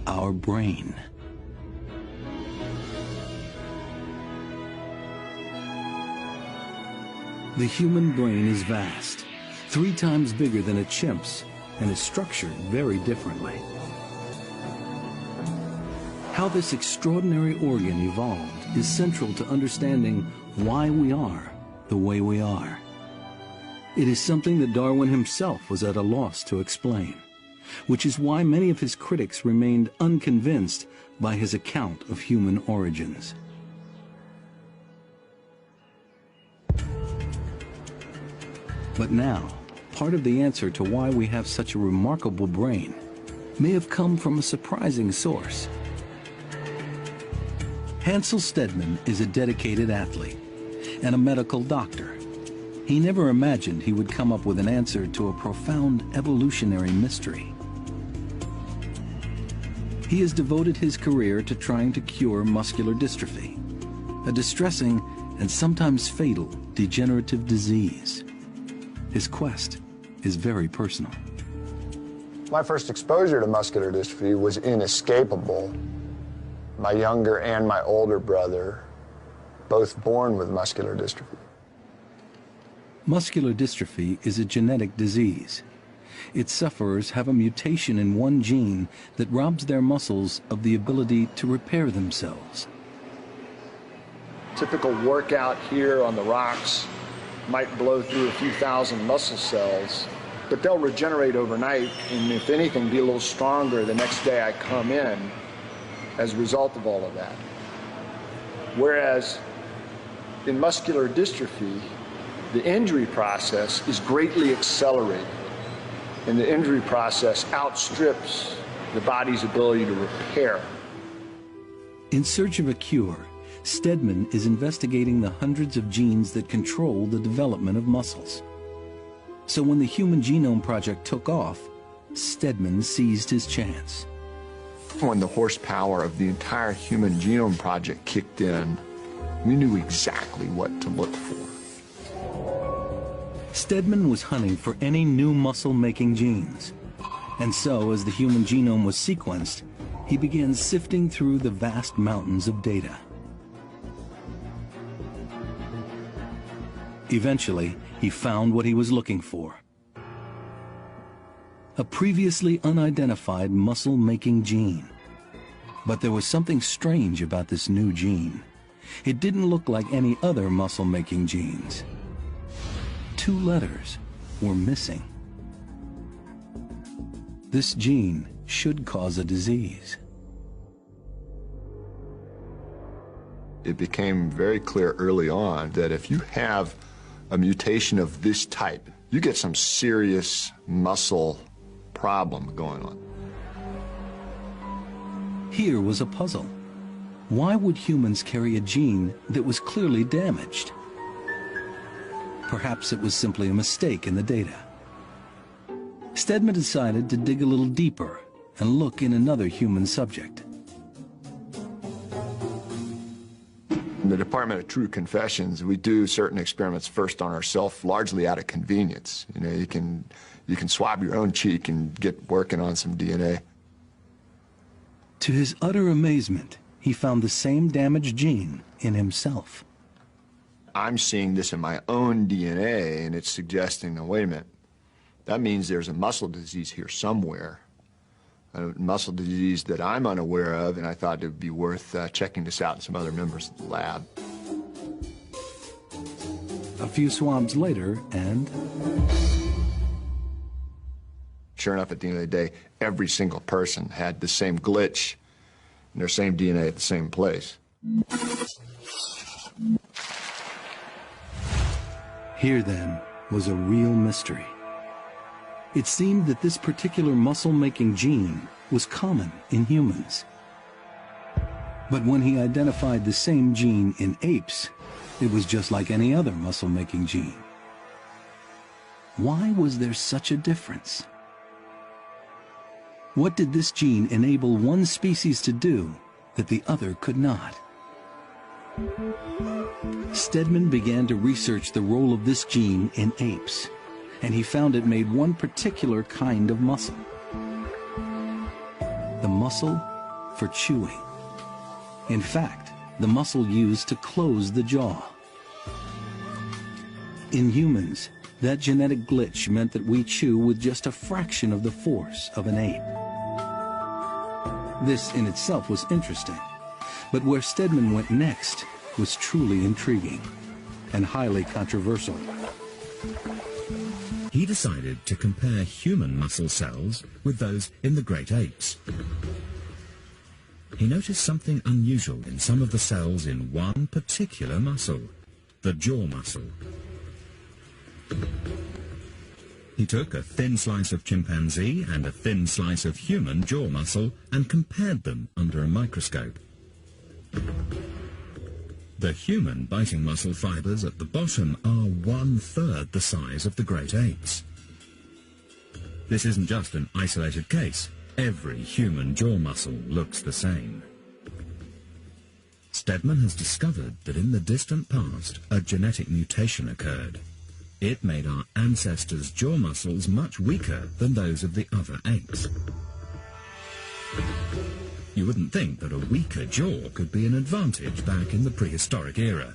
our brain. The human brain is vast, 3 times bigger than a chimp's, and is structured very differently. How this extraordinary organ evolved is central to understanding why we are the way we are. It is something that Darwin himself was at a loss to explain, which is why many of his critics remained unconvinced by his account of human origins. But now, part of the answer to why we have such a remarkable brain may have come from a surprising source. Hansel Stedman is a dedicated athlete and a medical doctor. He never imagined he would come up with an answer to a profound evolutionary mystery. He has devoted his career to trying to cure muscular dystrophy, a distressing and sometimes fatal degenerative disease. His quest is very personal. My first exposure to muscular dystrophy was inescapable. My younger and my older brother, both born with muscular dystrophy. Muscular dystrophy is a genetic disease. Its sufferers have a mutation in one gene that robs their muscles of the ability to repair themselves. Typical workout here on the rocks might blow through a few thousand muscle cells, but they'll regenerate overnight, and if anything, be a little stronger the next day I come in as a result of all of that. Whereas in muscular dystrophy, the injury process is greatly accelerated, and the injury process outstrips the body's ability to repair. In search of a cure, Stedman is investigating the hundreds of genes that control the development of muscles. So when the Human Genome Project took off, Stedman seized his chance. When the horsepower of the entire Human Genome Project kicked in, we knew exactly what to look for. Stedman was hunting for any new muscle-making genes. And so, as the human genome was sequenced, he began sifting through the vast mountains of data. Eventually, he found what he was looking for. A previously unidentified muscle-making gene. But there was something strange about this new gene. It didn't look like any other muscle-making genes. 2 letters were missing. This gene should cause a disease. It became very clear early on that if you have a mutation of this type, you get some serious muscle problem going on. Here was a puzzle. Why would humans carry a gene that was clearly damaged? Perhaps it was simply a mistake in the data. Stedman decided to dig a little deeper and look in another human subject. In the Department of True Confessions, we do certain experiments first on ourselves, largely out of convenience. You know, you can swab your own cheek and get working on some DNA. To his utter amazement, he found the same damaged gene in himself. I'm seeing this in my own DNA, and it's suggesting, now, wait a minute, that means there's a muscle disease here somewhere, a muscle disease that I'm unaware of, and I thought it would be worth checking this out in some other members of the lab. A few swabs later, and sure enough, at the end of the day, every single person had the same glitch and their same DNA at the same place. Here, then, was a real mystery. It seemed that this particular muscle-making gene was common in humans. But when he identified the same gene in apes, it was just like any other muscle-making gene. Why was there such a difference? What did this gene enable one species to do that the other could not? Stedman began to research the role of this gene in apes, and he found it made one particular kind of muscle. The muscle for chewing. In fact, the muscle used to close the jaw. In humans, that genetic glitch meant that we chew with just a fraction of the force of an ape. This in itself was interesting, but where Stedman went next was truly intriguing and highly controversial. He decided to compare human muscle cells with those in the great apes. He noticed something unusual in some of the cells in one particular muscle, the jaw muscle. He took a thin slice of chimpanzee and a thin slice of human jaw muscle and compared them under a microscope. The human biting muscle fibers at the bottom are 1/3 the size of the great apes. This isn't just an isolated case. Every human jaw muscle looks the same. Stedman has discovered that in the distant past, a genetic mutation occurred. It made our ancestors' jaw muscles much weaker than those of the other apes. You wouldn't think that a weaker jaw could be an advantage back in the prehistoric era.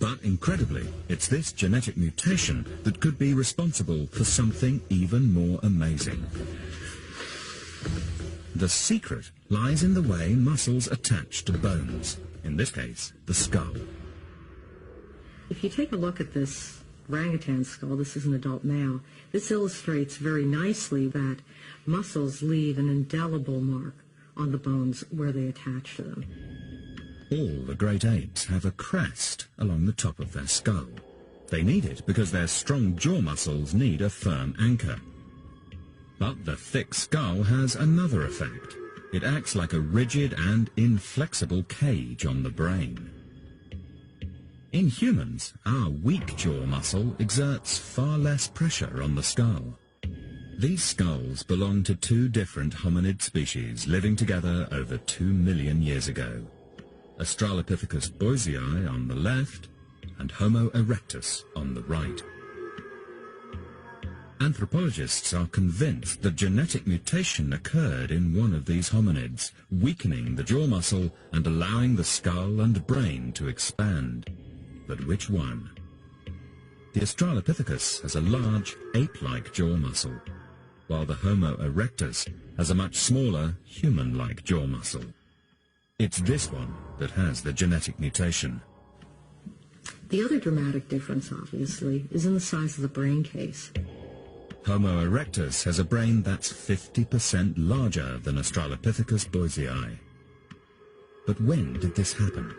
But incredibly, it's this genetic mutation that could be responsible for something even more amazing. The secret lies in the way muscles attach to bones, in this case, the skull. If you take a look at this orangutan skull, this is an adult male, this illustrates very nicely that muscles leave an indelible mark on the bones where they attach to them. All the great apes have a crest along the top of their skull. They need it because their strong jaw muscles need a firm anchor. But the thick skull has another effect. It acts like a rigid and inflexible cage on the brain. In humans, our weak jaw muscle exerts far less pressure on the skull. These skulls belong to two different hominid species living together over 2 million years ago. Australopithecus boisei on the left and Homo erectus on the right. Anthropologists are convinced that genetic mutation occurred in one of these hominids, weakening the jaw muscle and allowing the skull and brain to expand. But which one? The Australopithecus has a large, ape-like jaw muscle, while the Homo erectus has a much smaller, human-like jaw muscle. It's this one that has the genetic mutation. The other dramatic difference, obviously, is in the size of the brain case. Homo erectus has a brain that's 50% larger than Australopithecus boisei. But when did this happen?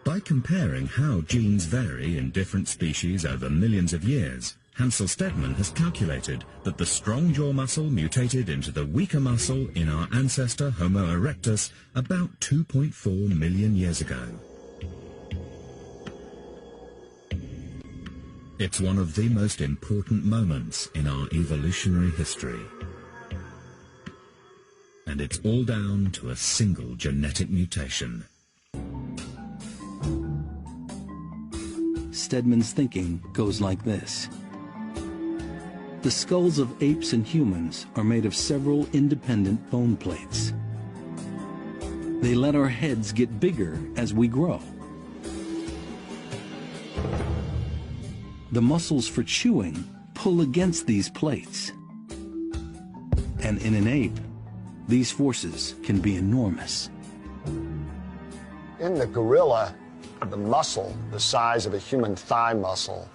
By comparing how genes vary in different species over millions of years, Hansel Stedman has calculated that the strong jaw muscle mutated into the weaker muscle in our ancestor Homo erectus about 2.4 million years ago. It's one of the most important moments in our evolutionary history. And it's all down to a single genetic mutation. Stedman's thinking goes like this. The skulls of apes and humans are made of several independent bone plates. They let our heads get bigger as we grow. The muscles for chewing pull against these plates. And in an ape, these forces can be enormous. In the gorilla, the muscle, the size of a human thigh muscle,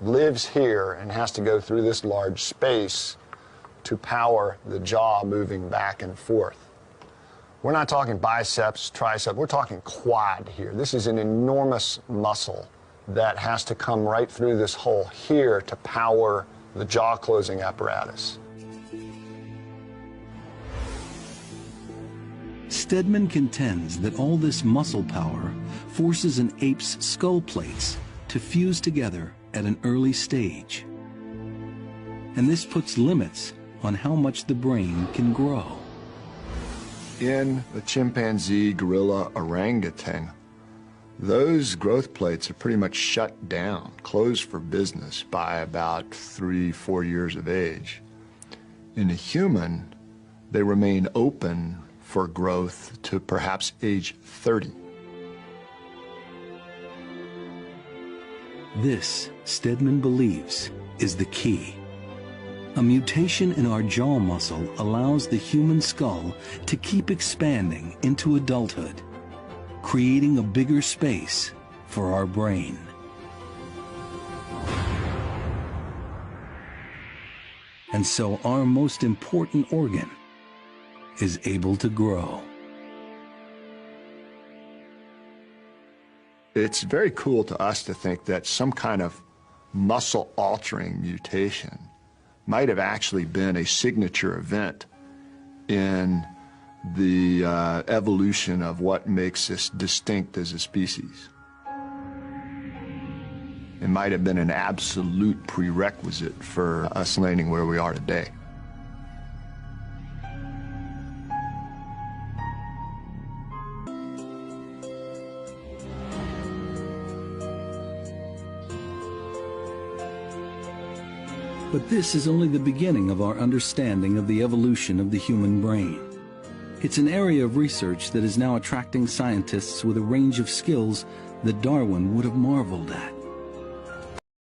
lives here and has to go through this large space to power the jaw moving back and forth. We're not talking biceps, triceps, we're talking quad here. This is an enormous muscle that has to come right through this hole here to power the jaw closing apparatus. Stedman contends that all this muscle power forces an ape's skull plates to fuse together at an early stage. And this puts limits on how much the brain can grow. In the chimpanzee, gorilla, orangutan, those growth plates are pretty much shut down, closed for business by about 3-4 years of age. In a human, they remain open for growth to perhaps age 30. This, Stedman believes, is the key. A mutation in our jaw muscle allows the human skull to keep expanding into adulthood, creating a bigger space for our brain. And so our most important organ is able to grow. It's very cool to us to think that some kind of muscle-altering mutation might have actually been a signature event in the evolution of what makes us distinct as a species. It might have been an absolute prerequisite for us landing where we are today. But this is only the beginning of our understanding of the evolution of the human brain. It's an area of research that is now attracting scientists with a range of skills that Darwin would have marveled at.